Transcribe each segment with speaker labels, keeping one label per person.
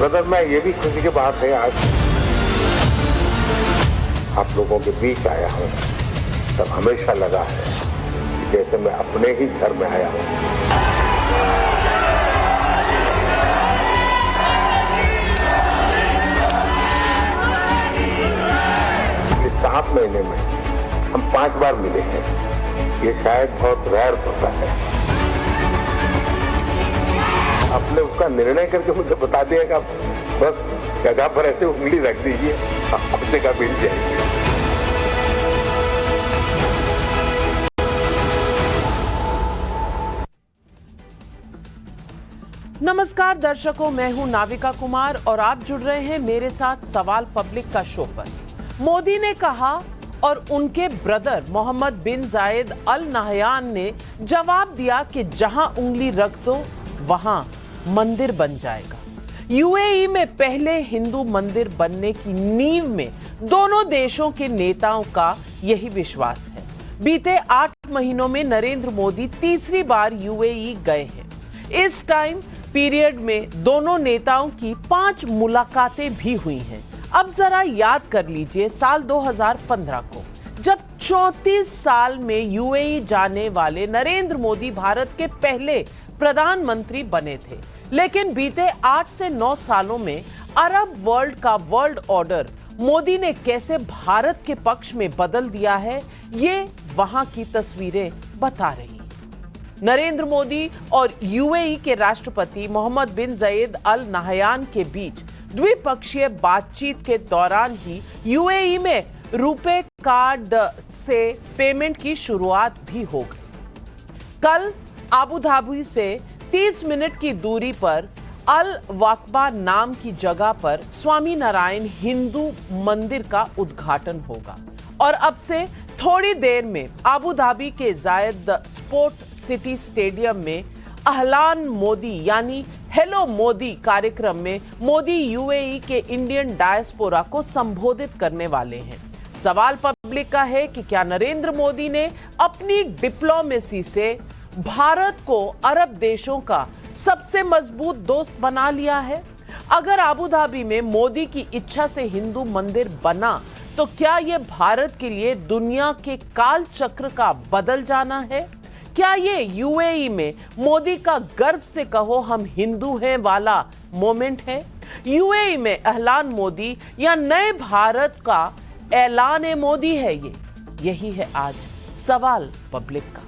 Speaker 1: Brother, मैं ये भी खुशी की बात है, आज आप लोगों के बीच आया हूँ तब हमेशा लगा है कि जैसे मैं अपने ही घर में आया हूँ। इस 7 महीने में हम 5 बार मिले हैं, ये शायद बहुत रेयर होता है। आपने उसका निर्णय करके मुझे बता दिया कि आप बस जगह पर ऐसे उंगली रख दीजिए, आपको जगह मिल जाएगी।
Speaker 2: नमस्कार दर्शकों, मैं हूं नाविका कुमार और आप जुड़ रहे हैं मेरे साथ सवाल पब्लिक का शो पर। मोदी ने कहा और उनके ब्रदर मोहम्मद बिन जायद अल नहयान ने जवाब दिया कि जहां उंगली रख दो वहां मंदिर बन जाएगा। यूएई में पहले हिंदू मंदिर बनने की नींव में दोनों देशों के नेताओं का यही विश्वास है। बीते 8 महीनों में नरेंद्र मोदी तीसरी बार यूएई गए हैं। इस टाइम पीरियड में दोनों नेताओं की 5 मुलाकातें भी हुई हैं। अब जरा याद कर लीजिए साल 2015 को, जब 34 साल में यूएई जाने वाले नरेंद्र मोदी भारत के पहले प्रधानमंत्री बने थे। लेकिन बीते 8 से 9 सालों में अरब वर्ल्ड का वर्ल्ड ऑर्डर मोदी ने कैसे भारत के पक्ष में बदल दिया है, ये वहां की तस्वीरें बता रही। नरेंद्र मोदी और यूएई के राष्ट्रपति मोहम्मद बिन जायद अल नहयान के बीच द्विपक्षीय बातचीत के दौरान ही यूएई में रुपे कार्ड से पेमेंट की शुरुआत भी हो गई। कल अबू धाबी से 30 मिनट की दूरी पर अल वक्बा नाम की जगह पर स्वामी नारायण हिंदू मंदिर का उद्घाटन होगा और अब से थोड़ी देर में अबू धाबी के जायद स्पोर्ट सिटी स्टेडियम में अहलान मोदी यानी हेलो मोदी कार्यक्रम में मोदी यूएई के इंडियन डायस्पोरा को संबोधित करने वाले हैं। सवाल पब्लिक का है कि क्या नरेंद्र मोदी ने अपनी डिप्लोमेसी से भारत को अरब देशों का सबसे मजबूत दोस्त बना लिया है? अगर अबू धाबी में मोदी की इच्छा से हिंदू मंदिर बना तो क्या यह भारत के लिए दुनिया के काल चक्र का बदल जाना है? क्या ये यूएई में मोदी का गर्व से कहो हम हिंदू हैं वाला मोमेंट है? यूएई में एहलान मोदी या नए भारत का ऐलान मोदी है ये? यही है आज सवाल पब्लिक का।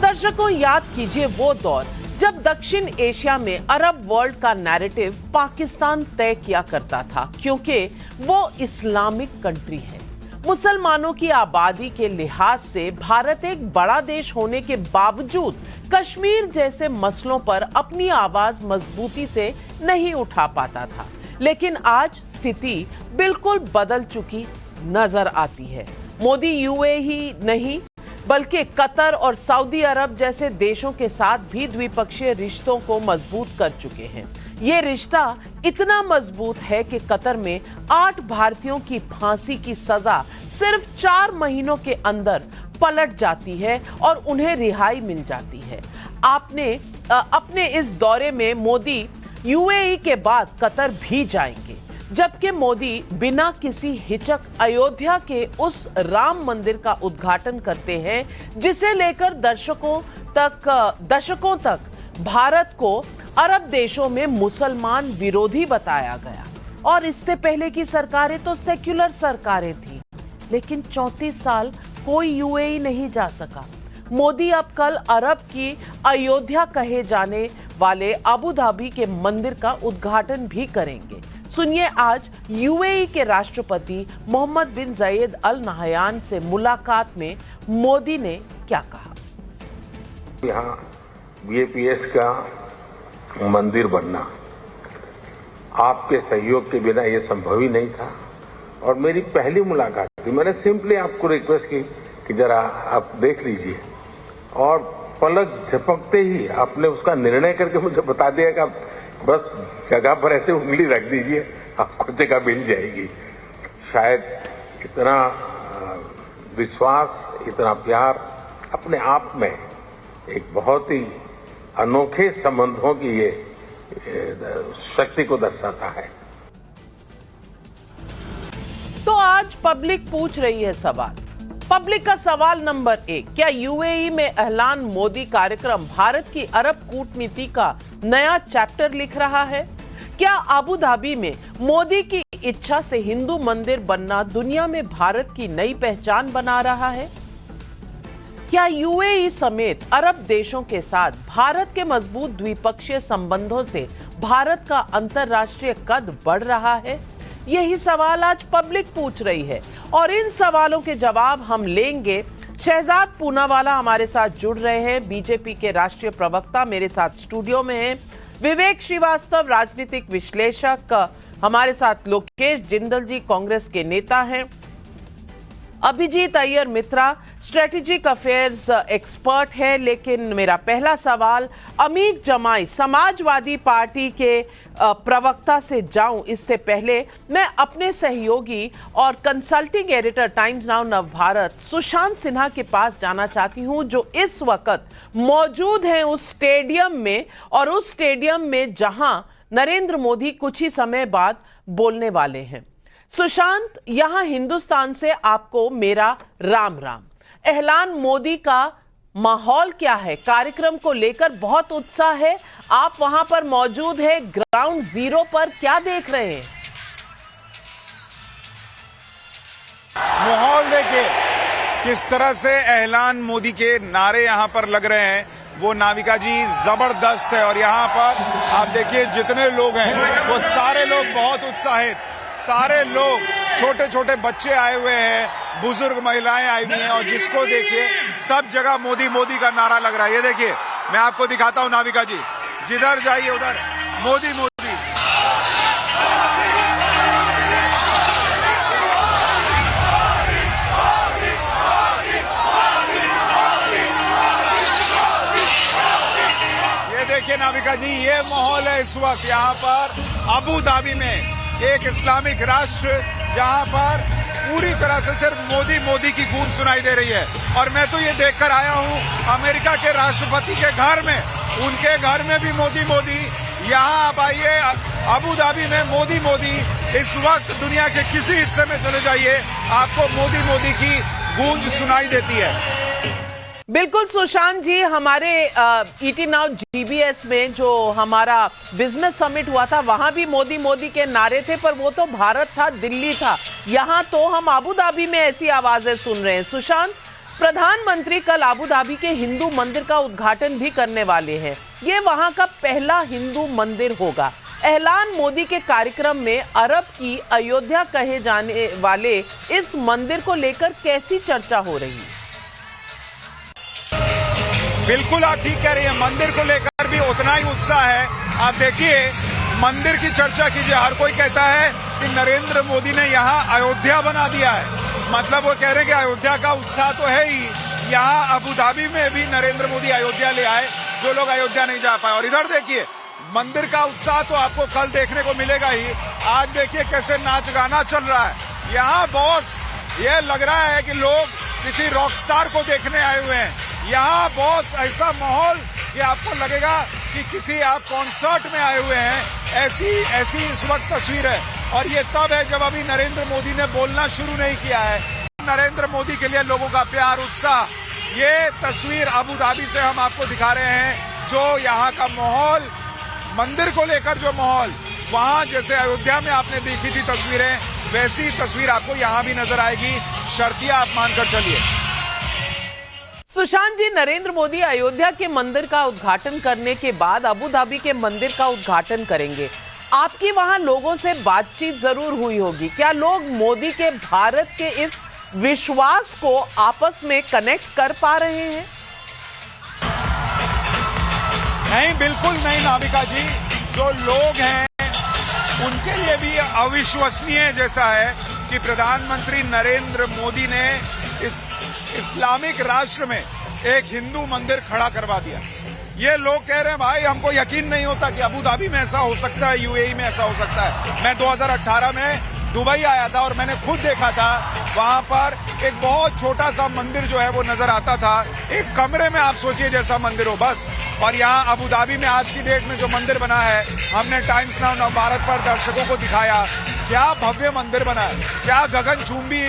Speaker 2: दर्शकों, याद कीजिए वो दौर जब दक्षिण एशिया में अरब वर्ल्ड का नैरेटिव पाकिस्तान तय किया करता था, क्योंकि वो इस्लामिक कंट्री है। मुसलमानों की आबादी के लिहाज से भारत एक बड़ा देश होने के बावजूद कश्मीर जैसे मसलों पर अपनी आवाज मजबूती से नहीं उठा पाता था। लेकिन आज स्थिति बिल्कुल बदल चुकी नजर आती है। मोदी यूएई नहीं बल्कि कतर और सऊदी अरब जैसे देशों के साथ भी द्विपक्षीय रिश्तों को मजबूत कर चुके हैं। ये रिश्ता इतना मजबूत है कि कतर में 8 भारतीयों की फांसी की सजा सिर्फ 4 महीनों के अंदर पलट जाती है और उन्हें रिहाई मिल जाती है। अपने इस दौरे में मोदी यूएई के बाद कतर भी जाएंगे, जबकि मोदी बिना किसी हिचक अयोध्या के उस राम मंदिर का उद्घाटन करते हैं जिसे लेकर दशकों तक भारत को अरब देशों में मुसलमान विरोधी बताया गया। और इससे पहले की सरकारें तो सेक्युलर सरकारें थी, लेकिन 34 साल कोई यूएई नहीं जा सका। मोदी अब कल अरब की अयोध्या कहे जाने वाले अबू धाबी के मंदिर का उद्घाटन भी करेंगे। सुनिए आज यूएई के राष्ट्रपति मोहम्मद बिन जायद अल नहयान से मुलाकात में मोदी ने क्या कहा।
Speaker 1: यहाँ बीएपीएस का मंदिर बनना आपके सहयोग के बिना ये संभव ही नहीं था और मेरी पहली मुलाकात थी। मैंने सिंपली आपको रिक्वेस्ट की कि जरा आप देख लीजिए और पलक झपकते ही आपने उसका निर्णय करके मुझे बता दिया कि आप बस जगह पर ऐसे उंगली रख दीजिए, आपको जगह मिल जाएगी। शायद इतना विश्वास, इतना प्यार अपने आप में एक बहुत ही अनोखे संबंधों की ये शक्ति को दर्शाता है।
Speaker 2: तो आज पब्लिक पूछ रही है सवाल। पब्लिक का सवाल नंबर 1, क्या यूएई में ऐलान मोदी कार्यक्रम भारत की अरब कूटनीति का नया चैप्टर लिख रहा है? क्या अबू धाबी में मोदी की इच्छा से हिंदू मंदिर बनना दुनिया में भारत की नई पहचान बना रहा है? क्या यूएई समेत अरब देशों के साथ भारत के मजबूत द्विपक्षीय संबंधों से भारत का अंतर्राष्ट्रीय कद बढ़ रहा है? यही सवाल आज पब्लिक पूछ रही है और इन सवालों के जवाब हम लेंगे। शहजाद पूनावाला हमारे साथ जुड़ रहे हैं, बीजेपी के राष्ट्रीय प्रवक्ता मेरे साथ स्टूडियो में हैं। विवेक श्रीवास्तव राजनीतिक विश्लेषक हमारे साथ, लोकेश जिंदल जी कांग्रेस के नेता हैं, अभिजीत अय्यर मित्रा स्ट्रेटेजिक अफेयर्स एक्सपर्ट है। लेकिन मेरा पहला सवाल अमीक जमाई समाजवादी पार्टी के प्रवक्ता से जाऊं, इससे पहले मैं अपने सहयोगी और consulting editor times now Navbharat Sushant Sinha के पास जाना चाहती हूं, जो इस वक्त मौजूद हैं उस स्टेडियम में, और उस स्टेडियम में जहां नरेंद्र मोदी कुछ ही समय बाद बोलने वाले हैं। सुशांत, यहां हिंदुस्तान से आपको मेरा राम राम। ऐलान मोदी का माहौल क्या है? कार्यक्रम को लेकर बहुत उत्साह है, आप वहां पर मौजूद हैं, ग्राउंड जीरो पर क्या देख रहे हैं?
Speaker 3: माहौल देखिए किस तरह से ऐलान मोदी के नारे यहां पर लग रहे हैं, वो नाविका जी जबरदस्त है। और यहां पर आप देखिए जितने लोग हैं वो सारे लोग बहुत उत्साहित, सारे लोग, छोटे छोटे बच्चे आए हुए हैं, बुजुर्ग महिलाएं आई हुई हैं, और जिसको देखिए सब जगह मोदी मोदी का नारा लग रहा है। ये देखिए मैं आपको दिखाता हूं नाविका जी, जिधर जाइए उधर मोदी मोदी। ये देखिए नाविका जी, ये माहौल है इस वक्त यहाँ पर अबू धाबी में, एक इस्लामिक राष्ट्र जहां पर पूरी तरह से सिर्फ मोदी मोदी की गूंज सुनाई दे रही है। और मैं तो ये देखकर आया हूं अमेरिका के राष्ट्रपति के घर में, उनके घर में भी मोदी मोदी। यहां आप आइए अबू धाबी में मोदी मोदी। इस वक्त दुनिया के किसी हिस्से में चले जाइए, आपको मोदी मोदी की गूंज सुनाई देती है।
Speaker 2: बिल्कुल सुशांत जी, हमारे ईटी नाउ जीबीएस में जो हमारा बिजनेस समिट हुआ था वहां भी मोदी मोदी के नारे थे, पर वो तो भारत था, दिल्ली था। यहां तो हम अबू धाबी में ऐसी आवाजें सुन रहे हैं। सुशांत, प्रधानमंत्री कल अबू धाबी के हिंदू मंदिर का उद्घाटन भी करने वाले हैं। ये वहां का पहला हिंदू मंदिर होगा। ऐलान मोदी के कार्यक्रम में अरब की अयोध्या कहे जाने वाले इस मंदिर को लेकर कैसी चर्चा हो रही है?
Speaker 3: बिल्कुल आप ठीक कह रही हैं, मंदिर को लेकर भी उतना ही उत्साह है। आप देखिए मंदिर की चर्चा कीजिए, हर कोई कहता है कि नरेंद्र मोदी ने यहाँ अयोध्या बना दिया है। मतलब वो कह रहे हैं कि अयोध्या का उत्साह तो है ही, यहाँ अबू धाबी में भी नरेंद्र मोदी अयोध्या ले आए, जो लोग अयोध्या नहीं जा पाए। और इधर देखिए मंदिर का उत्साह तो आपको कल देखने को मिलेगा ही। आज देखिए कैसे नाच गाना चल रहा है यहाँ। बॉस, ये लग रहा है कि लोग किसी रॉक स्टार को देखने आए हुए हैं यहाँ। बॉस, ऐसा माहौल कि आपको लगेगा कि किसी आप कॉन्सर्ट में आए हुए हैं, ऐसी इस वक्त तस्वीर है। और ये तब है जब अभी नरेंद्र मोदी ने बोलना शुरू नहीं किया है। नरेंद्र मोदी के लिए लोगों का प्यार, उत्साह, ये तस्वीर अबू धाबी से हम आपको दिखा रहे हैं। जो यहाँ का माहौल, मंदिर को लेकर जो माहौल, वहां जैसे अयोध्या में आपने देखी थी तस्वीरें, वैसी तस्वीर आपको यहां भी नजर आएगी। शर्तियां आप मानकर चलिए।
Speaker 2: सुशांत जी, नरेंद्र मोदी अयोध्या के मंदिर का उद्घाटन करने के बाद अबू धाबी के मंदिर का उद्घाटन करेंगे। आपकी वहां लोगों से बातचीत जरूर हुई होगी। क्या लोग मोदी के भारत के इस विश्वास को आपस में कनेक्ट कर पा रहे हैं?
Speaker 3: नहीं, बिल्कुल नहीं नाविका जी। जो लोग हैं उनके लिए भी अविश्वसनीय जैसा है कि प्रधानमंत्री नरेंद्र मोदी ने इस इस्लामिक राष्ट्र में एक हिंदू मंदिर खड़ा करवा दिया। ये लोग कह रहे हैं भाई हमको यकीन नहीं होता कि अबू धाबी में ऐसा हो सकता है, यूएई में ऐसा हो सकता है। मैं 2018 में दुबई आया था और मैंने खुद देखा था, वहां पर एक बहुत छोटा सा मंदिर जो है वो नजर आता था, एक कमरे में आप सोचिए जैसा मंदिर हो बस। और यहाँ अबू धाबी में आज की डेट में जो मंदिर बना है, हमने टाइम्स नाउ नवभारत पर दर्शकों को दिखाया, क्या भव्य मंदिर बना है, क्या गगनचुंबी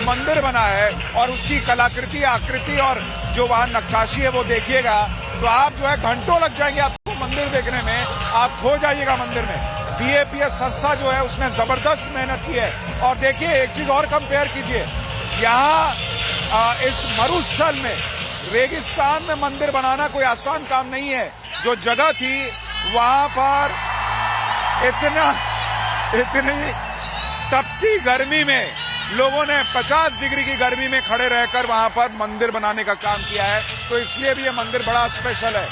Speaker 3: मंदिर बना है, और उसकी कलाकृति, आकृति और जो वहां नक्काशी है वो देखिएगा तो आप जो है घंटों लग जाएंगे आपको मंदिर देखने में, आप खो जाइएगा मंदिर में। बीएपीएस संस्था जो है उसने जबरदस्त मेहनत की है। और देखिए एक चीज और कंपेयर कीजिए, यहाँ इस मरुस्थल में, रेगिस्तान में मंदिर बनाना कोई आसान काम नहीं है। जो जगह थी वहां पर इतनी तपती गर्मी में लोगों ने 50 डिग्री की गर्मी में खड़े रहकर वहां पर मंदिर बनाने का काम किया है, तो इसलिए भी ये मंदिर बड़ा स्पेशल है।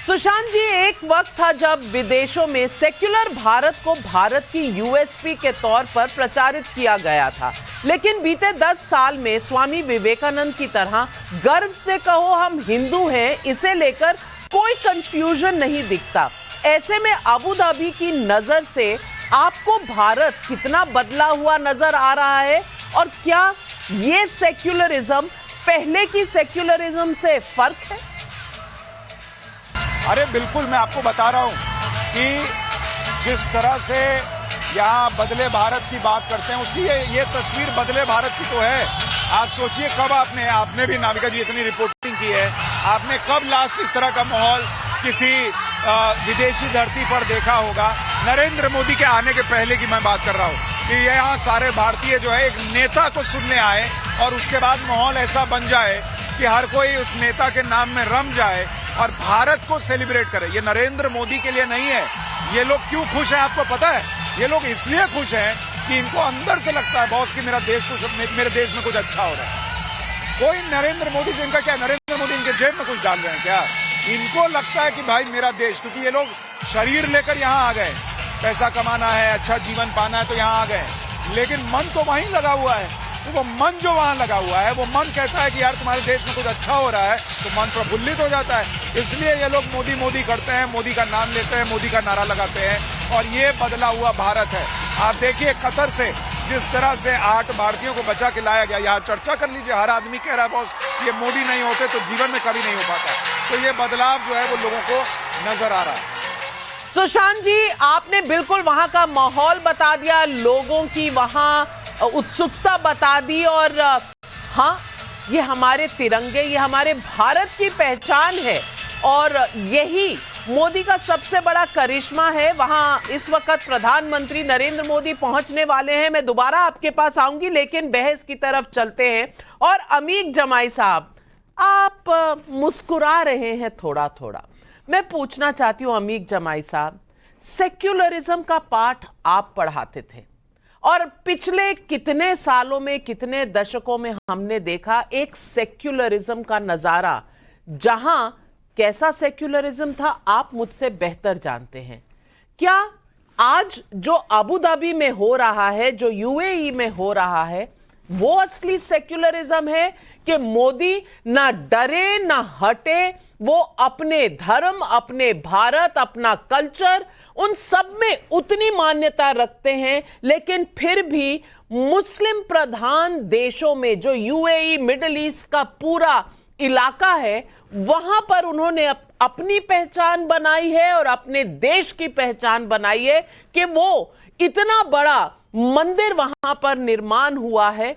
Speaker 2: सुशांत जी, एक वक्त था जब विदेशों में सेक्युलर भारत को भारत की यूएसपी के तौर पर प्रचारित किया गया था, लेकिन बीते 10 साल में स्वामी विवेकानंद की तरह गर्व से कहो हम हिंदू हैं, इसे लेकर कोई कंफ्यूजन नहीं दिखता। ऐसे में अबू धाबी की नजर से आपको भारत कितना बदला हुआ नजर आ रहा है, और क्या ये सेक्युलरिज्म पहले की सेक्युलरिज्म से फर्क है?
Speaker 3: अरे बिल्कुल, मैं आपको बता रहा हूं कि जिस तरह से यहाँ बदले भारत की बात करते हैं, उसकी ये तस्वीर बदले भारत की तो है। आप सोचिए कब आपने भी नाविका जी इतनी रिपोर्टिंग की है, आपने कब लास्ट इस तरह का माहौल किसी विदेशी धरती पर देखा होगा? नरेंद्र मोदी के आने के पहले की मैं बात कर रहा हूं कि यहाँ सारे भारतीय जो है एक नेता को सुनने आए और उसके बाद माहौल ऐसा बन जाए कि हर कोई उस नेता के नाम में रम जाए और भारत को सेलिब्रेट करे। ये नरेंद्र मोदी के लिए नहीं है। ये लोग क्यों खुश हैं आपको पता है? ये लोग इसलिए खुश हैं कि इनको अंदर से लगता है बॉस कि मेरे देश में कुछ अच्छा हो रहा है। कोई नरेंद्र मोदी से इनका क्या, नरेंद्र मोदी इनके जेब में कुछ डाल रहे हैं क्या? इनको लगता है कि भाई मेरा देश, क्योंकि ये लोग शरीर लेकर यहाँ आ गए, पैसा कमाना है, अच्छा जीवन पाना है तो यहाँ आ गए, लेकिन मन तो वहीं लगा हुआ है। तो वो मन जो वहां लगा हुआ है, वो मन कहता है कि यार तुम्हारे देश में कुछ अच्छा हो रहा है, तो मन प्रफुल्लित हो जाता है। इसलिए ये लोग मोदी मोदी करते हैं, मोदी का नाम लेते हैं, मोदी का नारा लगाते हैं, और ये बदला हुआ भारत है। आप देखिए कतर से जिस तरह से 8 भारतीयों को बचा के लाया गया, यहाँ चर्चा कर लीजिए, हर आदमी कह रहा है बॉस ये मोदी नहीं होते तो जीवन में कभी नहीं हो पाता। तो ये बदलाव जो है वो लोगों को नजर आ रहा है।
Speaker 2: सुशांत जी, आपने बिल्कुल वहां का माहौल बता दिया, लोगों की वहां उत्सुकता बता दी, और हाँ, ये हमारे तिरंगे, ये हमारे भारत की पहचान है, और यही मोदी का सबसे बड़ा करिश्मा है। वहां इस वक्त प्रधानमंत्री नरेंद्र मोदी पहुंचने वाले हैं, मैं दोबारा आपके पास आऊंगी, लेकिन बहस की तरफ चलते हैं। और अमीक जमाई साहब, आप मुस्कुरा रहे हैं थोड़ा थोड़ा, मैं पूछना चाहती हूं अमीक जमाई साहब, सेक्युलरिज्म का पाठ आप पढ़ाते थे, और पिछले कितने सालों में, कितने दशकों में हमने देखा एक सेक्युलरिज्म का नजारा, जहां कैसा सेक्युलरिज्म था आप मुझसे बेहतर जानते हैं। क्या आज जो अबू धाबी में हो रहा है, जो यूएई में हो रहा है, वो असली सेक्युलरिज्म है कि मोदी ना डरे ना हटे, वो अपने धर्म, अपने भारत, अपना कल्चर, उन सब में उतनी मान्यता रखते हैं, लेकिन फिर भी मुस्लिम प्रधान देशों में, जो यूएई, मिडिल ईस्ट का पूरा इलाका है, वहां पर उन्होंने अपनी पहचान बनाई है और अपने देश की पहचान बनाई है कि वो इतना बड़ा मंदिर वहां पर निर्माण हुआ है।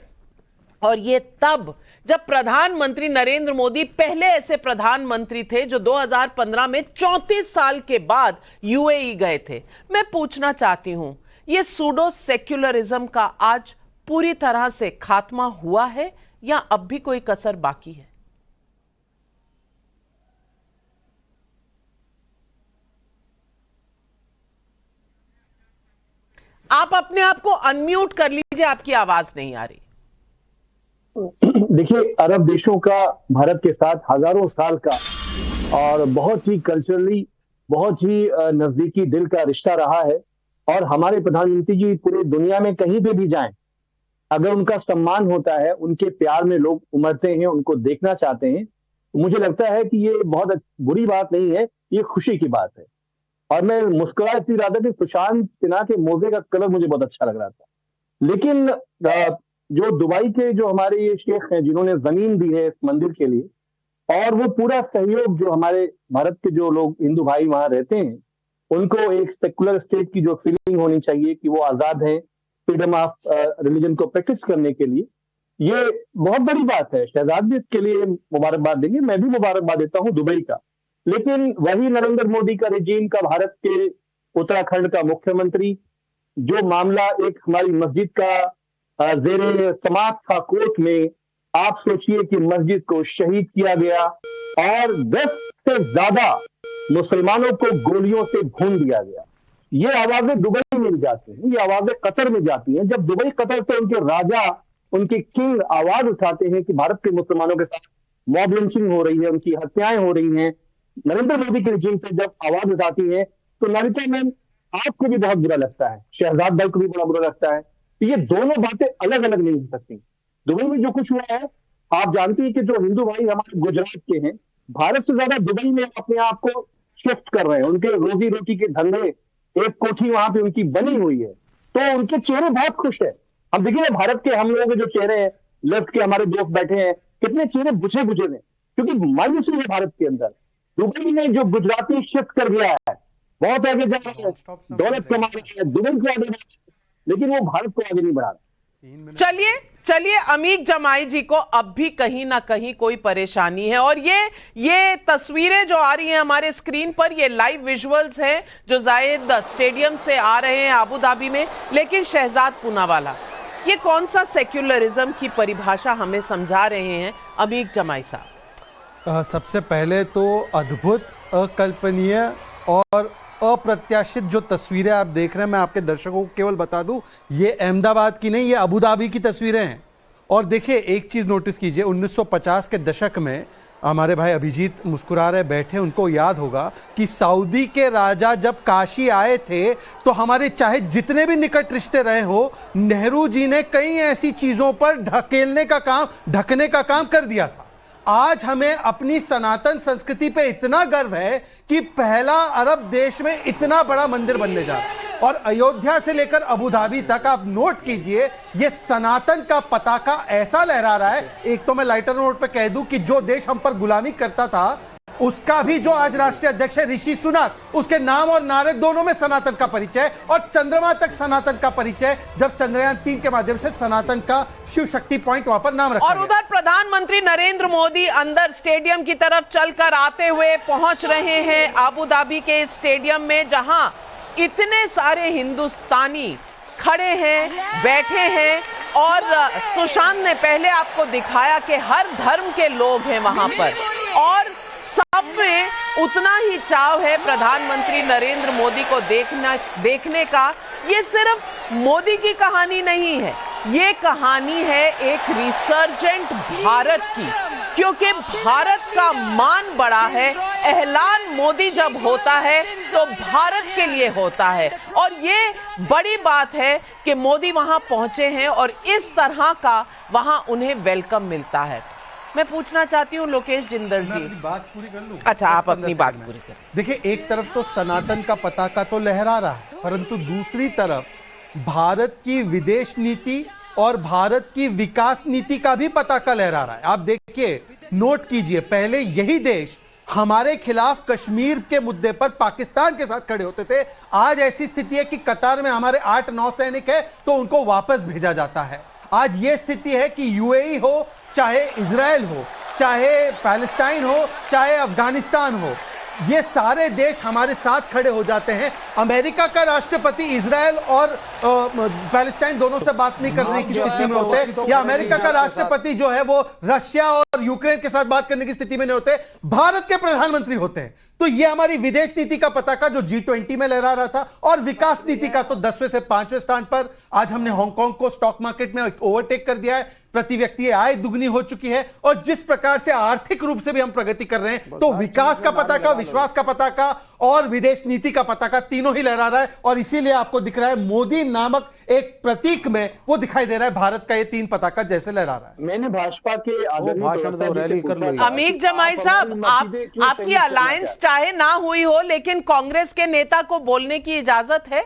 Speaker 2: और ये तब जब प्रधानमंत्री नरेंद्र मोदी पहले ऐसे प्रधानमंत्री थे जो 2015 में 34 साल के बाद यूएई गए थे। मैं पूछना चाहती हूं, ये सूडो सेक्युलरिज्म का आज पूरी तरह से खात्मा हुआ है या अब भी कोई कसर बाकी है? आप अपने आप को अनम्यूट कर लीजिए, आपकी आवाज नहीं आ रही।
Speaker 4: देखिए, अरब देशों का भारत के साथ हजारों साल का और बहुत ही कल्चरली बहुत ही नजदीकी दिल का रिश्ता रहा है, और हमारे प्रधानमंत्री जी पूरे दुनिया में कहीं पे भी जाएं, अगर उनका सम्मान होता है, उनके प्यार में लोग उमड़ते हैं, उनको देखना चाहते हैं, तो मुझे लगता है कि ये बहुत बुरी बात नहीं है, ये खुशी की बात है। और मैं मुस्कुरा इसलिए रहा था कि सुशांत सिन्हा के मोजे का कलर मुझे बहुत अच्छा लग रहा था। लेकिन जो दुबई के जो हमारे ये शेख हैं जिन्होंने जमीन दी है इस मंदिर के लिए, और वो पूरा सहयोग जो हमारे भारत के जो लोग हिंदू भाई वहां रहते हैं, उनको एक सेकुलर स्टेट की जो फीलिंग होनी चाहिए कि वो आजाद हैं फ्रीडम ऑफ रिलीजन को प्रैक्टिस करने के लिए, ये बहुत बड़ी बात है। शहजाद जी इसके लिए मुबारकबाद देंगे, मैं भी मुबारकबाद देता हूं दुबई का। लेकिन वही नरेंद्र मोदी का रिजीम का भारत के उत्तराखंड का मुख्यमंत्री, जो मामला एक हमारी मस्जिद का जेरे समाप्त था कोर्ट में, आप सोचिए कि मस्जिद को शहीद किया गया और 10 से ज्यादा मुसलमानों को गोलियों से भून दिया गया। ये आवाजें दुबई में जाती हैं, ये आवाजें कतर में जाती हैं। जब दुबई कतर से उनके राजा, उनके किंग आवाज उठाते हैं कि भारत के मुसलमानों के साथ मॉब लिंचिंग हो रही है, उनकी हत्याएं हो रही हैं, नरेंद्र मोदी के रिजीम से जब आवाज उठाती है, तो ललिता मैम आपको भी बहुत बुरा लगता है, शहजाद भाई को भी बड़ा बुरा लगता है। तो ये दोनों बातें अलग अलग नहीं हो सकती। दुबई में जो कुछ हुआ है, आप जानती हैं कि जो हिंदू भाई हमारे गुजरात के हैं, भारत से ज्यादा दुबई में अपने आप को शिफ्ट कर रहे हैं। उनके रोजी रोटी के धंधे, एक कोठी वहां पे उनकी बनी हुई है, तो उनके चेहरे बहुत खुश है। हम देखिए भारत के हम लोगों के जो चेहरे हैं, लेफ्ट के हमारे दोस्त बैठे हैं, कितने चेहरे बुझे बुझे हैं, क्योंकि मायूसी है भारत के अंदर। दुबई में जो गुजराती शिफ्ट कर दिया है, बहुत आगे जा रहे हैं, दौलत कमा रहे हैं, दुबई को आगे, लेकिन वो भारत को आगे नहीं बढ़ा रहे।
Speaker 2: चलिए अमीक जमाई जी को अब भी कहीं ना कहीं कोई परेशानी है, और ये तस्वीरें जो आ रही हैं हमारे स्क्रीन पर, ये लाइव विजुअल्स हैं जो जायद स्टेडियम से आ रहे हैं अबू धाबी में। लेकिन शहजाद पूनावाला, ये कौन सा सेक्युलरिज्म की परिभाषा हमें समझा रहे हैं अमीक जमाई साहब?
Speaker 5: सबसे पहले तो अद्भुत, अकल्पनीय और अप्रत्याशित जो तस्वीरें आप देख रहे हैं, मैं आपके दर्शकों को केवल बता दूं, ये अहमदाबाद की नहीं, ये अबू धाबी की तस्वीरें हैं। और देखिए एक चीज नोटिस कीजिए, 1950 के दशक में हमारे भाई अभिजीत मुस्कुरा रहे बैठे, उनको याद होगा कि सऊदी के राजा जब काशी आए थे तो हमारे चाहे जितने भी निकट रिश्ते रहे हो, नेहरू जी ने कई ऐसी चीजों पर ढकने का काम कर दिया था। आज हमें अपनी सनातन संस्कृति पे इतना गर्व है कि पहला अरब देश में इतना बड़ा मंदिर बनने जा रहा है, और अयोध्या से लेकर अबू धाबी तक आप नोट कीजिए, ये सनातन का पताका ऐसा लहरा रहा है। एक तो मैं लाइटर नोट पे कह दूं कि जो देश हम पर गुलामी करता था, उसका भी जो आज राष्ट्रीय अध्यक्ष है ऋषि सुनक, उसके नाम और नारे दोनों में सनातन का परिचय, और चंद्रमा तक सनातन का परिचय, जब चंद्रयान 3 के माध्यम से सनातन का शिव शक्ति पॉइंट वहां पर नाम रखा
Speaker 2: और उधर प्रधानमंत्री नरेंद्र मोदी अंदर स्टेडियम की तरफ चलकर आते हुए पहुंच रहे हैं अबू धाबी के स्टेडियम में, जहां इतने सारे हिंदुस्तानी खड़े हैं, बैठे हैं, और सुशांत ने पहले आपको दिखाया कि हर धर्म के लोग हैं वहां पर, और सब में उतना ही चाव है प्रधानमंत्री नरेंद्र मोदी को देखने का। ये सिर्फ मोदी की कहानी नहीं है, ये कहानी है एक रिसर्जेंट भारत की, क्योंकि भारत का मान बड़ा है। ऐलान मोदी जब होता है तो भारत के लिए होता है, और ये बड़ी बात है कि मोदी वहां पहुंचे हैं और इस तरह का वहां उन्हें वेलकम मिलता है। मैं पूछना चाहती हूँ लोकेश जिंदल जी,
Speaker 5: बात पूरी कर लूं?
Speaker 2: अच्छा, आप अपनी बात पूरी करें।
Speaker 5: देखिए, एक तरफ तो सनातन का पताका तो लहरा रहा है, परंतु दूसरी तरफ भारत की विदेश नीति और भारत की विकास नीति का भी पताका लहरा रहा है। आप देखिए, नोट कीजिए, पहले यही देश हमारे खिलाफ कश्मीर के मुद्दे पर पाकिस्तान के साथ खड़े होते थे। आज ऐसी स्थिति है कि कतार में हमारे 8-9 सैनिक है तो उनको वापस भेजा जाता है। आज ये स्थिति है कि यूएई हो, चाहे इजराइल हो, चाहे पैलेस्टाइन हो, चाहे अफगानिस्तान हो, ये सारे देश हमारे साथ खड़े हो जाते हैं। अमेरिका का राष्ट्रपति इजराइल और पैलेस्टाइन दोनों से बात नहीं करने की स्थिति में होते, या अमेरिका का राष्ट्रपति जो है वो रशिया और यूक्रेन के साथ बात करने की स्थिति में नहीं होते, भारत के प्रधानमंत्री होते हैं। तो ये हमारी विदेश नीति का पताका जो G20 में लहरा रहा था, और विकास नीति का तो 10वें से 5वें स्थान पर आज हमने हांगकांग को स्टॉक मार्केट में ओवरटेक कर दिया है। प्रति व्यक्ति आय दुगनी हो चुकी है, और जिस प्रकार से आर्थिक रूप से भी हम प्रगति कर रहे हैं, तो विकास का पताका, विश्वास का पताका और विदेश नीति का पताका तीनों ही लहरा रहा है। और इसीलिए आपको दिख रहा है मोदी नामक एक प्रतीक में वो दिखाई दे रहा है, भारत का ये 3 पताका जैसे लहरा रहा है।
Speaker 4: मैंने भाजपा के
Speaker 2: अमीक जमाई साहब, आपकी अलायंस चाहे ना हुई हो, लेकिन कांग्रेस के नेता को बोलने की इजाजत है?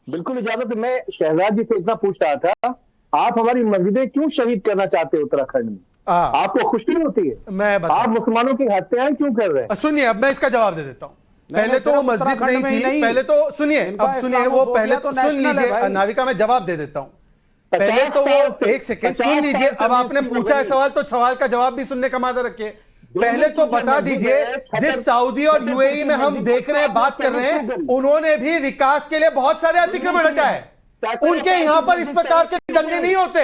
Speaker 4: बिल्कुल इजाजत। मैं शहजाद जी से इतना पूछ रहा था, आप हमारी मस्जिदें क्यों शहीद करना चाहते हैं उत्तराखंड में? आपको खुशी होती है? आप मुसलमानों की हत्याएं क्यों कर रहे हैं?
Speaker 5: सुनिए, अब मैं इसका जवाब दे देता हूं। पहले तो वो मस्जिद नहीं थी, पहले तो सुनिए, अब सुनिए, वो पहले तो सुन लीजिए नाविका, मैं जवाब दे देता हूं। पहले तो वो एक सेकेंड सुन लीजिए। अब आपने पूछा है सवाल, तो सवाल का जवाब भी सुनने का मादा रखिए। पहले तो बता दीजिए, जिस सऊदी और यूएई में हम देख रहे हैं, बात कर रहे हैं, उन्होंने भी विकास के लिए बहुत सारे अतिक्रमण हटाए। उनके यहां पर इस प्रकार के दंगे नहीं होते।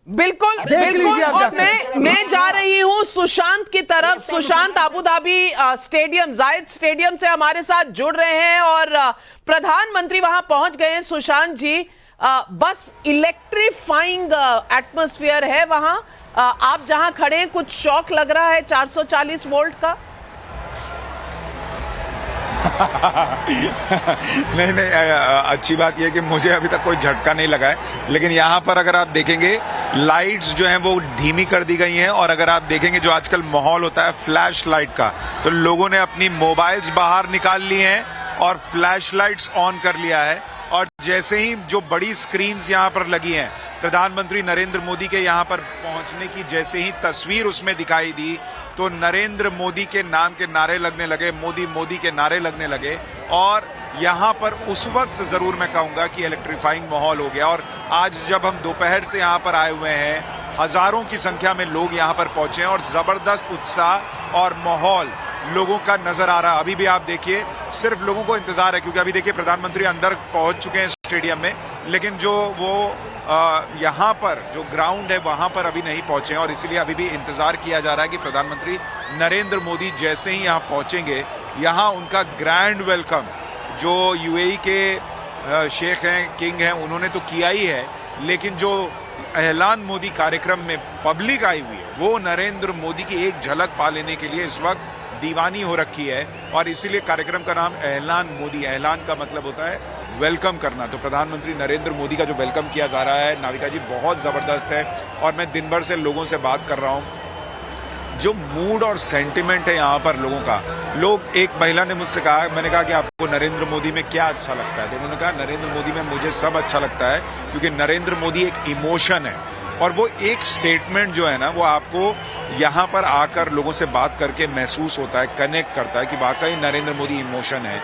Speaker 2: बिल्कुल बिल्कुल। और मैं जा रही हूं सुशांत की तरफ। सुशांत अबू धाबी स्टेडियम, जायद स्टेडियम से हमारे साथ जुड़ रहे हैं और प्रधानमंत्री वहां पहुंच गए हैं। सुशांत जी, बस इलेक्ट्रीफाइंग एटमॉस्फेयर है वहां। आप जहां खड़े हैं, कुछ शॉक लग रहा है 440 वोल्ट का?
Speaker 3: नहीं, अच्छी बात यह है कि मुझे अभी तक कोई झटका नहीं लगा है। लेकिन यहाँ पर अगर आप देखेंगे, लाइट्स जो हैं वो धीमी कर दी गई हैं। और अगर आप देखेंगे जो आजकल माहौल होता है फ्लैश लाइट का, तो लोगों ने अपनी मोबाइल्स बाहर निकाल लिए हैं और फ्लैश लाइट्स ऑन कर लिया है। और जैसे ही जो बड़ी स्क्रीन्स यहाँ पर लगी हैं, प्रधानमंत्री नरेंद्र मोदी के यहाँ पर पहुंचने की जैसे ही तस्वीर उसमें दिखाई दी, तो नरेंद्र मोदी के नाम के नारे लगने लगे, मोदी मोदी के नारे लगने लगे। और यहाँ पर उस वक्त जरूर मैं कहूंगा कि इलेक्ट्रीफाइंग माहौल हो गया। और आज जब हम दोपहर से यहाँ पर आए हुए हैं, हजारों की संख्या में लोग यहाँ पर पहुंचे हैं और जबरदस्त उत्साह और माहौल लोगों का नजर आ रहा है। अभी भी आप देखिए, सिर्फ लोगों को इंतजार है, क्योंकि अभी देखिए प्रधानमंत्री अंदर पहुंच चुके हैं स्टेडियम में, लेकिन जो वो यहाँ पर जो ग्राउंड है वहां पर अभी नहीं पहुंचे हैं। और इसीलिए अभी भी इंतजार किया जा रहा है कि प्रधानमंत्री नरेंद्र मोदी जैसे ही यहाँ पहुंचेंगे, यहाँ उनका ग्रैंड वेलकम जो यूएई के शेख हैं, किंग हैं, उन्होंने तो किया ही है, लेकिन जो ऐलान मोदी कार्यक्रम में पब्लिक आई हुई है, वो नरेंद्र मोदी की एक झलक पा लेने के लिए इस वक्त दीवानी हो रखी है। और इसीलिए कार्यक्रम का नाम ऐलान मोदी, ऐलान का मतलब होता है वेलकम करना। तो प्रधानमंत्री नरेंद्र मोदी का जो वेलकम किया जा रहा है नाविका जी, बहुत जबरदस्त है। और मैं दिन भर से लोगों से बात कर रहा हूं, जो मूड और सेंटिमेंट है यहाँ पर लोगों का। लोग, एक महिला ने मुझसे कहा, मैंने कहा कि आपको नरेंद्र मोदी में क्या अच्छा लगता है, तो उन्होंने कहा नरेंद्र मोदी में मुझे सब अच्छा लगता है, क्योंकि नरेंद्र मोदी एक इमोशन है। और वो एक स्टेटमेंट जो है ना, वो आपको यहाँ पर आकर लोगों से बात करके महसूस होता है, कनेक्ट करता है कि वाकई नरेंद्र मोदी इमोशन है।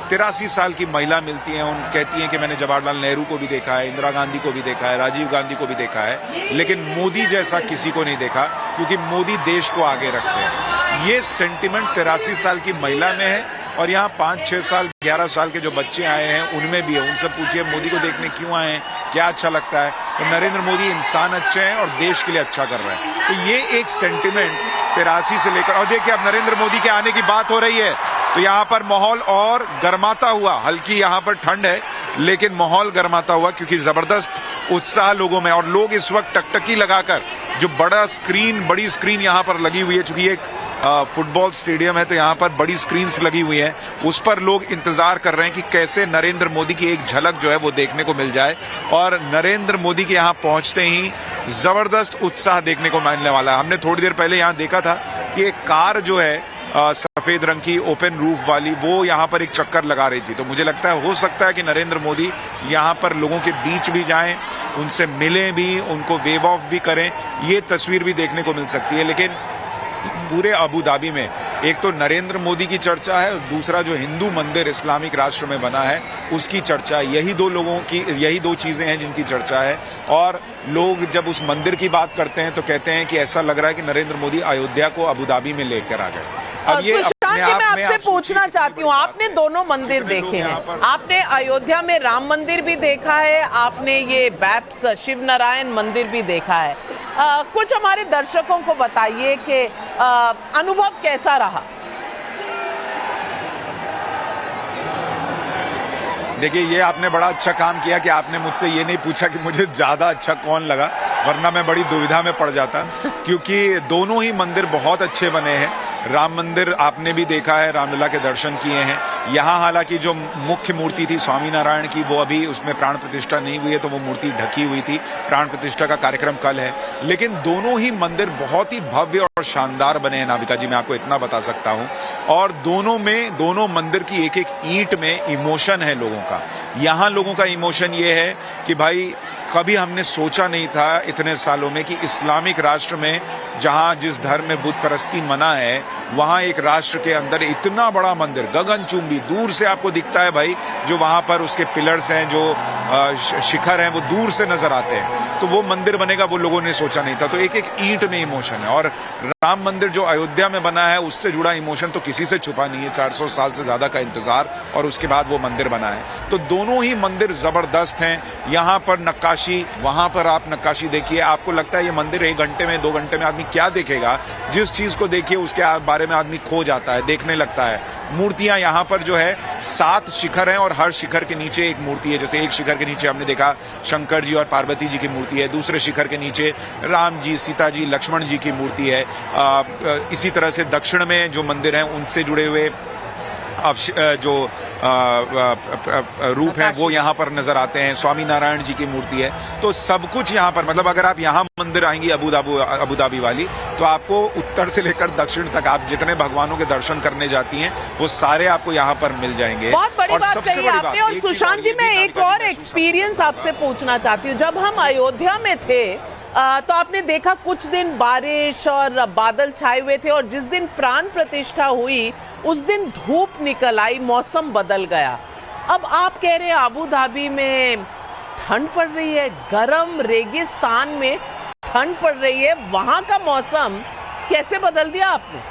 Speaker 3: 83 साल की महिला मिलती है, उन कहती हैं कि मैंने जवाहरलाल नेहरू को भी देखा है, इंदिरा गांधी को भी देखा है, राजीव गांधी को भी देखा है, लेकिन मोदी जैसा किसी को नहीं देखा, क्योंकि मोदी देश को आगे रखते हैं। ये सेंटिमेंट 83 साल की महिला में है। और यहाँ 5, 6 साल, 11 साल के जो बच्चे आए हैं उनमें भी है। उनसे पूछिए मोदी को देखने क्यों आए हैं, क्या अच्छा लगता है, तो नरेंद्र मोदी इंसान अच्छे हैं और देश के लिए अच्छा कर रहे हैं। तो ये एक सेंटिमेंट 83 से लेकर, और देखिए अब नरेंद्र मोदी के आने की बात हो रही है, तो यहाँ पर माहौल और गर्माता हुआ, हल्की यहाँ पर ठंड है लेकिन माहौल गर्माता हुआ, क्योंकि जबरदस्त उत्साह लोगों में। और लोग इस वक्त टकटकी लगाकर, जो बड़ी स्क्रीन यहाँ पर लगी हुई है, चूंकि एक फुटबॉल स्टेडियम है तो यहाँ पर बड़ी स्क्रीन्स लगी हुई हैं, उस पर लोग इंतजार कर रहे हैं कि कैसे नरेंद्र मोदी की एक झलक जो है वो देखने को मिल जाए। और नरेंद्र मोदी के यहाँ पहुंचते ही जबरदस्त उत्साह देखने को मिलने वाला है। हमने थोड़ी देर पहले यहाँ देखा था कि एक कार जो है सफेद रंग की ओपन रूफ वाली, वो यहाँ पर एक चक्कर लगा रही थी। तो मुझे लगता है, हो सकता है कि नरेंद्र मोदी यहाँ पर लोगों के बीच भी जाएं, उनसे मिलें भी, उनको वेव ऑफ भी करें, ये तस्वीर भी देखने को मिल सकती है। लेकिन पूरे अबू धाबी में एक तो नरेंद्र मोदी की चर्चा है, दूसरा जो हिंदू मंदिर इस्लामिक राष्ट्र में बना है उसकी चर्चा। यही दो चीजें हैं जिनकी चर्चा है। और लोग जब उस मंदिर की बात करते हैं तो कहते हैं कि ऐसा लग रहा है कि नरेंद्र मोदी अयोध्या को अबू धाबी में लेकर आ गए।
Speaker 2: अब ये मैं आपसे पूछना चाहती हूँ, आपने दोनों मंदिर देखे हैं, आपने अयोध्या में राम मंदिर भी देखा है, आपने ये बैप्स शिव नारायण मंदिर भी देखा है। कुछ हमारे दर्शकों को बताइए कि अनुभव कैसा रहा।
Speaker 3: देखिए, ये आपने बड़ा अच्छा काम किया कि आपने मुझसे ये नहीं पूछा कि मुझे ज्यादा अच्छा कौन लगा, वरना मैं बड़ी दुविधा में पड़ जाता, क्योंकि दोनों ही मंदिर बहुत अच्छे बने हैं। राम मंदिर आपने भी देखा है, रामलला के दर्शन किए हैं। यहाँ हालांकि जो मुख्य मूर्ति थी स्वामी नारायण की, वो अभी उसमें प्राण प्रतिष्ठा नहीं हुई है, तो वो मूर्ति ढकी हुई थी। प्राण प्रतिष्ठा का कार्यक्रम कल है। लेकिन दोनों ही मंदिर बहुत ही भव्य और शानदार बने हैं नाविका जी, मैं आपको इतना बता सकता हूं। और दोनों मंदिर की एक एक ईंट में इमोशन है लोगों का। यहां लोगों का इमोशन ये है कि भाई कभी हमने सोचा नहीं था इतने सालों में कि इस्लामिक राष्ट्र में, जहां जिस धर्म में बुत परस्ती मना है, वहां एक राष्ट्र के अंदर इतना बड़ा मंदिर गगनचुंबी दूर से आपको दिखता है भाई। जो वहां पर उसके पिलर्स हैं, जो शिखर हैं, वो दूर से नजर आते हैं। तो वो मंदिर बनेगा, वो लोगों ने सोचा नहीं था। तो एक एक ईंट में इमोशन है। और राम मंदिर जो अयोध्या में बना है, उससे जुड़ा इमोशन तो किसी से छुपा नहीं है। 400 साल से ज्यादा का इंतजार, और उसके बाद वो मंदिर बना है। तो दोनों ही मंदिर जबरदस्त हैं। यहाँ पर नक्काशी, वहां पर आप नक्काशी देखिए, आपको लगता है ये मंदिर 1 घंटे में 2 घंटे में आदमी क्या देखेगा। जिस चीज को देखिए उसके बारे में आदमी खो जाता है, देखने लगता है। मूर्तियां यहाँ पर जो है 7 शिखर हैं, और हर शिखर के नीचे एक मूर्ति है। जैसे एक शिखर के नीचे हमने देखा शंकर जी और पार्वती जी की मूर्ति है, दूसरे शिखर के नीचे राम जी, सीता जी, लक्ष्मण जी की मूर्ति है। इसी तरह से दक्षिण में जो मंदिर हैं उनसे जुड़े हुए जो रूप हैं वो यहाँ पर नजर आते हैं। स्वामी नारायण जी की मूर्ति है। तो सब कुछ यहाँ पर, मतलब अगर आप यहाँ मंदिर आएंगी अबू धाबी वाली, तो आपको उत्तर से लेकर दक्षिण तक आप जितने भगवानों के दर्शन करने जाती हैं वो सारे आपको यहाँ पर मिल जाएंगे।
Speaker 2: बहुत बड़ी बात कही आपने। और सुशांत जी, मैं एक और एक्सपीरियंस आपसे पूछना चाहती हूँ। जब हम अयोध्या में थे तो आपने देखा कुछ दिन बारिश और बादल छाए हुए थे, और जिस दिन प्राण प्रतिष्ठा हुई उस दिन धूप निकल आई, मौसम बदल गया। अब आप कह रहे हैं अबू धाबी में ठंड पड़ रही है, गर्म रेगिस्तान में ठंड पड़ रही है, वहां का मौसम कैसे बदल दिया आपने?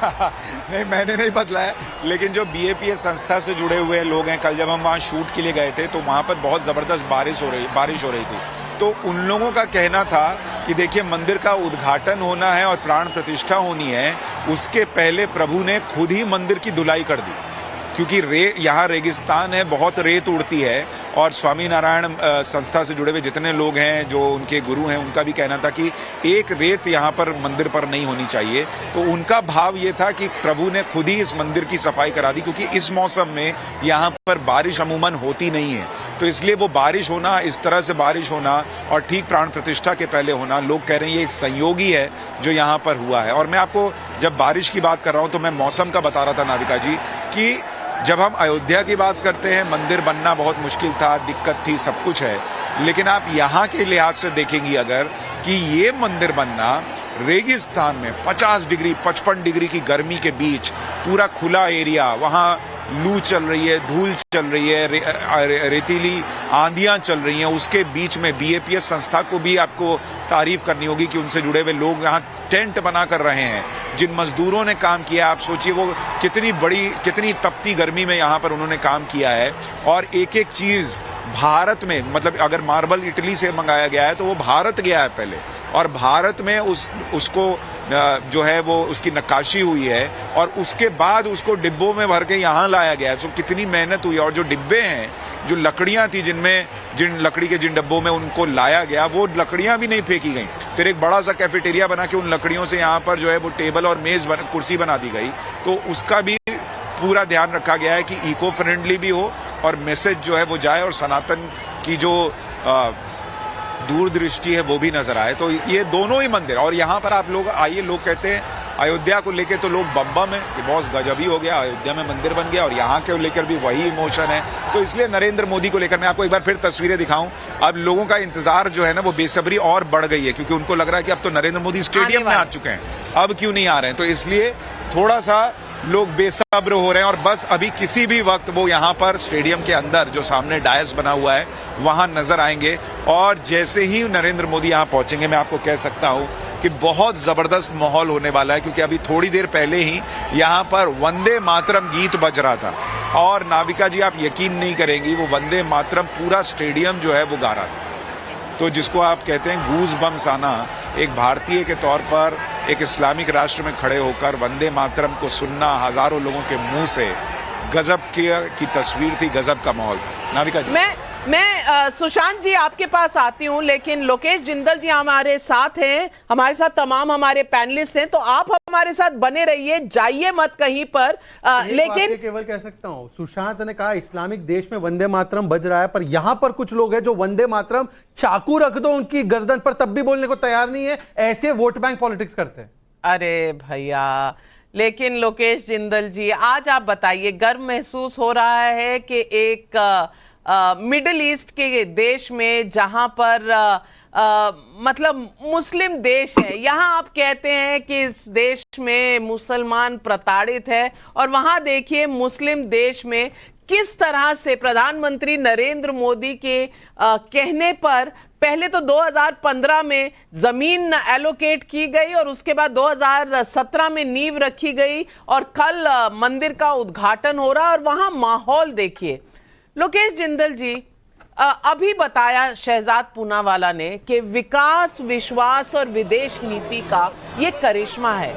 Speaker 3: नहीं, मैंने नहीं बदला है, लेकिन जो BAPS संस्था से जुड़े हुए लोग हैं, कल जब हम वहां शूट के लिए गए थे तो वहां पर बहुत जबरदस्त बारिश हो रही थी। तो उन लोगों का कहना था कि देखिए, मंदिर का उद्घाटन होना है और प्राण प्रतिष्ठा होनी है, उसके पहले प्रभु ने खुद ही मंदिर की धुलाई कर दी, क्योंकि यहाँ रेगिस्तान है, बहुत रेत उड़ती है। और स्वामी नारायण संस्था से जुड़े हुए जितने लोग हैं, जो उनके गुरु हैं, उनका भी कहना था कि एक रेत यहाँ पर मंदिर पर नहीं होनी चाहिए। तो उनका भाव ये था कि प्रभु ने खुद ही इस मंदिर की सफाई करा दी, क्योंकि इस मौसम में यहाँ पर बारिश अमूमन होती नहीं है। तो इसलिए वो बारिश होना, इस तरह से बारिश होना और ठीक प्राण प्रतिष्ठा के पहले होना, लोग कह रहे हैं ये एक संयोगी है जो यहाँ पर हुआ है। और मैं आपको जब बारिश की बात कर रहा हूँ तो मैं मौसम का बता रहा था नाविका जी, कि जब हम अयोध्या की बात करते हैं, मंदिर बनना बहुत मुश्किल था, दिक्कत थी, सब कुछ है। लेकिन आप यहाँ के लिहाज से देखेंगी अगर, कि ये मंदिर बनना रेगिस्तान में 50 डिग्री 55 डिग्री की गर्मी के बीच, पूरा खुला एरिया, वहां लू चल रही है, धूल चल रही है, रेतीली आंधियां चल रही हैं, उसके बीच में BAPS संस्था को भी आपको तारीफ करनी होगी कि उनसे जुड़े हुए लोग यहाँ टेंट बना कर रहे हैं। जिन मजदूरों ने काम किया, आप सोचिए वो कितनी तपती गर्मी में यहाँ पर उन्होंने काम किया है। और एक एक चीज भारत में, मतलब अगर मार्बल इटली से मंगाया गया है तो वो भारत गया है पहले, और भारत में उसको जो है वो उसकी नक्काशी हुई है, और उसके बाद उसको डिब्बों में भर के यहाँ लाया गया है। तो कितनी मेहनत हुई। और जो डिब्बे हैं, जो लकड़ियां थी, जिन लकड़ी के जिन डब्बों में उनको लाया गया, वो लकड़ियां भी नहीं फेंकी गई। फिर एक बड़ा सा कैफेटेरिया बना के उन लकड़ियों से यहाँ पर जो है वो टेबल और मेज कुर्सी बना दी गई। तो उसका भी पूरा ध्यान रखा गया है कि इको फ्रेंडली भी हो और मैसेज जो है वो जाए, और सनातन की जो दूरदृष्टि है वो भी नजर आए। तो ये दोनों ही मंदिर, और यहाँ पर आप लोग आइए, लोग कहते हैं अयोध्या को लेके तो लोग बम है कि बहुत गजब ही हो गया, अयोध्या में मंदिर बन गया, और यहाँ के लेकर भी वही इमोशन है। तो इसलिए नरेंद्र मोदी को लेकर मैं आपको एक बार फिर तस्वीरें दिखाऊं। अब लोगों का इंतजार जो है ना, वो बेसब्री और बढ़ गई है, क्योंकि उनको लग रहा है कि अब तो नरेंद्र मोदी स्टेडियम में आ चुके हैं, अब क्यों नहीं आ रहे हैं। तो इसलिए थोड़ा सा लोग बेसब्र हो रहे हैं, और बस अभी किसी भी वक्त वो यहाँ पर स्टेडियम के अंदर जो सामने डायस बना हुआ है वहां नजर आएंगे। और जैसे ही नरेंद्र मोदी यहाँ पहुंचेंगे, मैं आपको कह सकता हूं कि बहुत जबरदस्त माहौल होने वाला है, क्योंकि अभी थोड़ी देर पहले ही यहाँ पर वंदे मातरम गीत बज रहा था। और नाविका जी, आप यकीन नहीं करेंगी, वो वंदे मातरम पूरा स्टेडियम जो है वो गा रहा था। तो जिसको आप कहते हैं गूज बम्स आना, एक भारतीय के तौर पर एक इस्लामिक राष्ट्र में खड़े होकर वंदे मातरम को सुनना हजारों लोगों के मुंह से गजब की तस्वीर थी, गजब का माहौल था। नाविका जी,
Speaker 2: मैं सुशांत जी आपके पास आती हूं, लेकिन लोकेश जिंदल जी हमारे साथ हैं, हमारे साथ तमाम हमारे पैनलिस्ट हैं, तो आप हमारे साथ बने रहिए, जाइए मत कहीं पर। लेकिन
Speaker 5: केवल कह सकता हूं, सुशांत ने कहा इस्लामिक देश में वंदे मातरम बज रहा है, पर यहां पर कुछ लोग हैं जो वंदे मातरम चाकू रख दो उनकी गर्दन पर तब भी बोलने को तैयार नहीं है, ऐसे वोट बैंक पॉलिटिक्स करते हैं।
Speaker 2: अरे भैया, लेकिन लोकेश जिंदल जी आज आप बताइए, गर्व महसूस हो रहा है कि एक मिडिल ईस्ट के देश में जहां पर मतलब मुस्लिम देश है, यहां आप कहते हैं कि इस देश में मुसलमान प्रताड़ित है, और वहां देखिए मुस्लिम देश में किस तरह से प्रधानमंत्री नरेंद्र मोदी के कहने पर पहले तो 2015 में जमीन एलोकेट की गई और उसके बाद 2017 में नींव रखी गई और कल मंदिर का उद्घाटन हो रहा है, और वहां माहौल देखिए। लोकेश जिंदल जी, अभी बताया शहजाद पूनावाला ने कि विकास, विश्वास और विदेश नीति का ये करिश्मा है।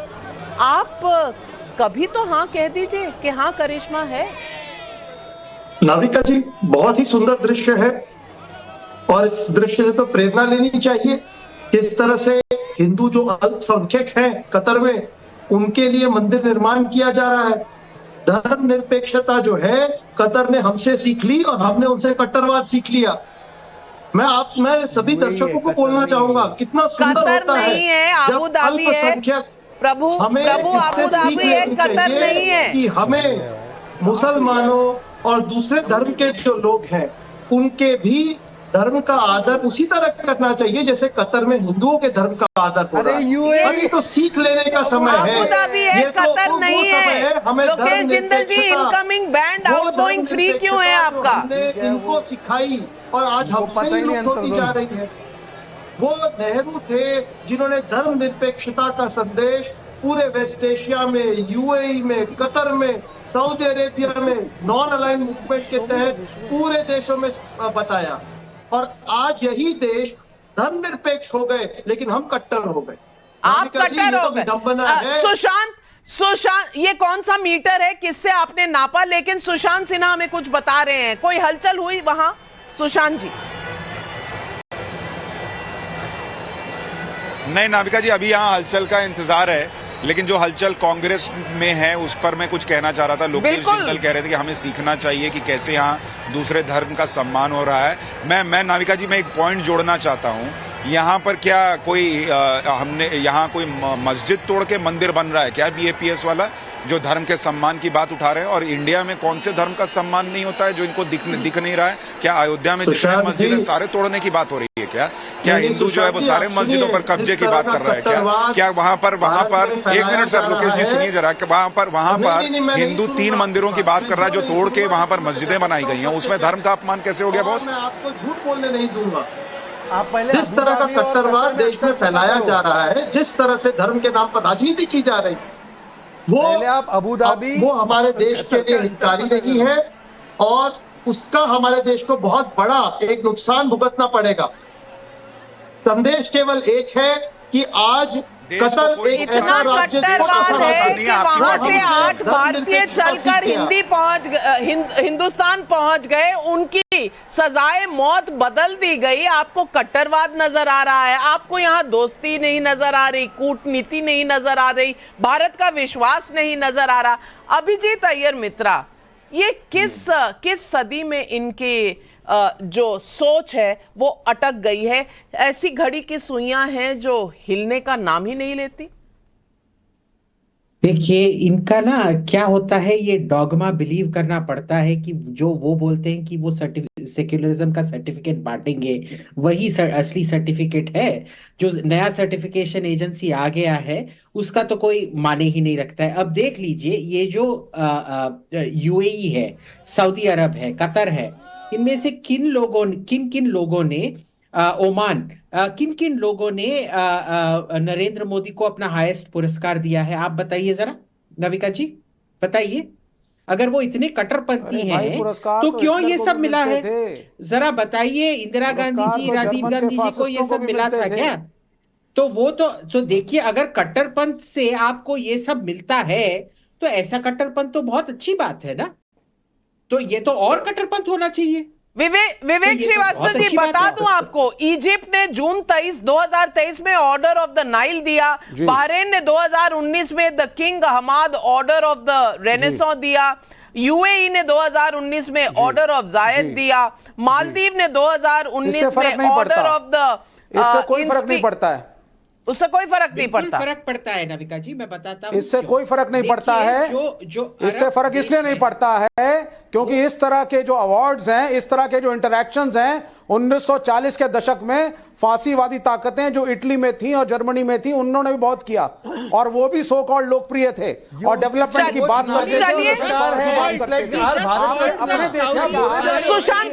Speaker 2: आप कभी तो हाँ कह दीजिए कि हाँ करिश्मा है।
Speaker 6: नाविका जी, बहुत ही सुंदर दृश्य है और इस दृश्य से तो प्रेरणा लेनी चाहिए। किस तरह से हिंदू जो अल्पसंख्यक हैं कतर में, उनके लिए मंदिर निर्माण किया जा रहा है। धर्मनिरपेक्षता जो है कतर ने हमसे सीख ली और हमने उनसे कट्टरवाद सीख लिया। मैं सभी दर्शकों को बोलना चाहूंगा, कितना सुंदर होता है जब अल्पसंख्यक
Speaker 2: प्रभु अबू धाबी है, कतर नहीं है।
Speaker 6: कि हमें मुसलमानों और दूसरे धर्म के जो लोग हैं उनके भी धर्म का आदर उसी तरह करना चाहिए जैसे कतर में हिंदुओं के धर्म का आदर हो रहा है। अभी तो सीख लेने का समय है, ये तो
Speaker 2: कतर नहीं है।
Speaker 6: हमें
Speaker 2: लोकेश जिंदल जी, इनकमिंग बैंड आउटगोइंग फ्री क्यों है आपका?
Speaker 6: हमने इनको सिखाई और आज हमसे ही लुप्त होती जा रही है। वो नेहरू थे जिन्होंने धर्म निरपेक्षता का संदेश पूरे वेस्ट एशिया में, यूएई में, कतर में, सऊदी अरेबिया में नॉन अलाइन मूवमेंट के तहत पूरे देशों में बताया, और आज यही देश धर्मनिरपेक्ष हो गए, लेकिन हम कट्टर हो गए।
Speaker 2: आप कट्टर हो गए। सुशांत, ये कौन सा मीटर है, किससे आपने नापा? लेकिन सुशांत सिन्हा हमें कुछ बता रहे हैं, कोई हलचल हुई वहां? सुशांत जी।
Speaker 3: नहीं नाविका जी, अभी यहाँ हलचल का इंतजार है, लेकिन जो हलचल कांग्रेस में है उस पर मैं कुछ कहना चाह रहा था। लोकेश जिंदल कह रहे थे कि हमें सीखना चाहिए कि कैसे यहाँ दूसरे धर्म का सम्मान हो रहा है। मैं नाविका जी, मैं एक पॉइंट जोड़ना चाहता हूँ। यहाँ पर क्या कोई हमने यहाँ कोई मस्जिद तोड़ के मंदिर बन रहा है क्या बीएपीएस वाला, जो धर्म के सम्मान की बात उठा रहे हैं? और इंडिया में कौन से धर्म का सम्मान नहीं होता है जो इनको दिख नहीं रहा है? क्या अयोध्या में जितने मस्जिद है सारे तोड़ने की बात हो रही है क्या हिंदू जो है वो सारे मस्जिदों पर कब्जे की बात कर रहा है क्या वहां पर एक मिनट सर, लोकेश जी सुनिए जरा, वहां पर हिंदू 3 मंदिरों की बात कर रहा है जो तोड़ के वहां पर मस्जिदें बनाई गई हैं, उसमें धर्म का अपमान कैसे हो गया बॉस?
Speaker 6: मैं आपको झूठ बोलने नहीं दूंगा।
Speaker 5: आप पहले
Speaker 6: जिस तरह का कट्टरवाद देश में फैलाया जा रहा है, जिस तरह से धर्म के नाम पर राजनीति की जा रही है,
Speaker 5: आप अबू धाबी
Speaker 6: वो हमारे देश के लिए हितकारी नहीं है और उसका हमारे देश को बहुत बड़ा एक नुकसान भुगतना पड़ेगा। संदेश केवल एक है कि आज कतर एक ऐसा राज्य
Speaker 2: वहां से 8 भारतीय चलकर हिंदुस्तान पहुंच गए, उनकी सजाए मौत बदल दी गई। आपको कट्टरवाद नजर आ रहा है, आपको यहाँ दोस्ती नहीं नजर आ रही, कूटनीति नहीं नजर आ रही, भारत का विश्वास नहीं नजर आ रहा। अभिजीत अय्यर मित्रा, ये किस सदी में इनके जो सोच है वो अटक गई है? ऐसी घड़ी की सुइयां हैं जो हिलने का नाम ही नहीं लेती।
Speaker 7: देखिए, इनका ना क्या होता है, ये डॉगमा बिलीव करना पड़ता है कि जो वो बोलते हैं कि वो सेक्युलरिज्म का सर्टिफिकेट बांटेंगे, वही असली सर्टिफिकेट है। जो नया सर्टिफिकेशन एजेंसी आ गया है उसका तो कोई माने ही नहीं रखता है। अब देख लीजिए, ये जो यूएई है, सऊदी अरब है, कतर है, इनमें से किन किन लोगों ने ओमान, किन किन लोगों ने नरेंद्र मोदी को अपना हाईएस्ट पुरस्कार दिया है? आप बताइए जरा, नविका जी बताइए। अगर वो इतने कट्टरपंथी हैं तो क्यों ये सब मिला है? जरा बताइए। इंदिरा गांधी जी, राजीव गांधी जी को ये सब मिला था क्या? तो वो तो देखिए, अगर कट्टरपंथ से आपको ये सब मिलता है तो ऐसा कट्टरपंथ तो बहुत अच्छी बात है ना। तो ये तो और कट्टरपंथ होना चाहिए।
Speaker 2: विवेक श्रीवास्तव जी, बता दूं आपको, इजिप्ट ने जून 2023 में ऑर्डर ऑफ द नाइल दिया, बहरीन ने 2019 में the king Hamad order of the renaissance दिया, यूएई ने 2019 में ऑर्डर ऑफ जायद दिया, मालदीव ने 2019 में ऑर्डर ऑफ द,
Speaker 8: इससे कोई फर्क नहीं पड़ता है,
Speaker 2: उससे कोई फर्क नहीं पड़ता।
Speaker 7: फर्क पड़ता है नाविका जी, मैं बताता हूं।
Speaker 8: इससे कोई फर्क नहीं पड़ता है। इससे फर्क इसलिए नहीं पड़ता है क्योंकि इस तरह के जो अवार्ड्स हैं, इस तरह के जो इंटरैक्शंस हैं, 1940 के दशक में फांसीवादी ताकतें जो इटली में थी और जर्मनी में थी, उन्होंने भी बहुत किया और वो भी सो कॉल्ड लोकप्रिय थे और डेवलपमेंट की बात करते थे।
Speaker 2: सुशांत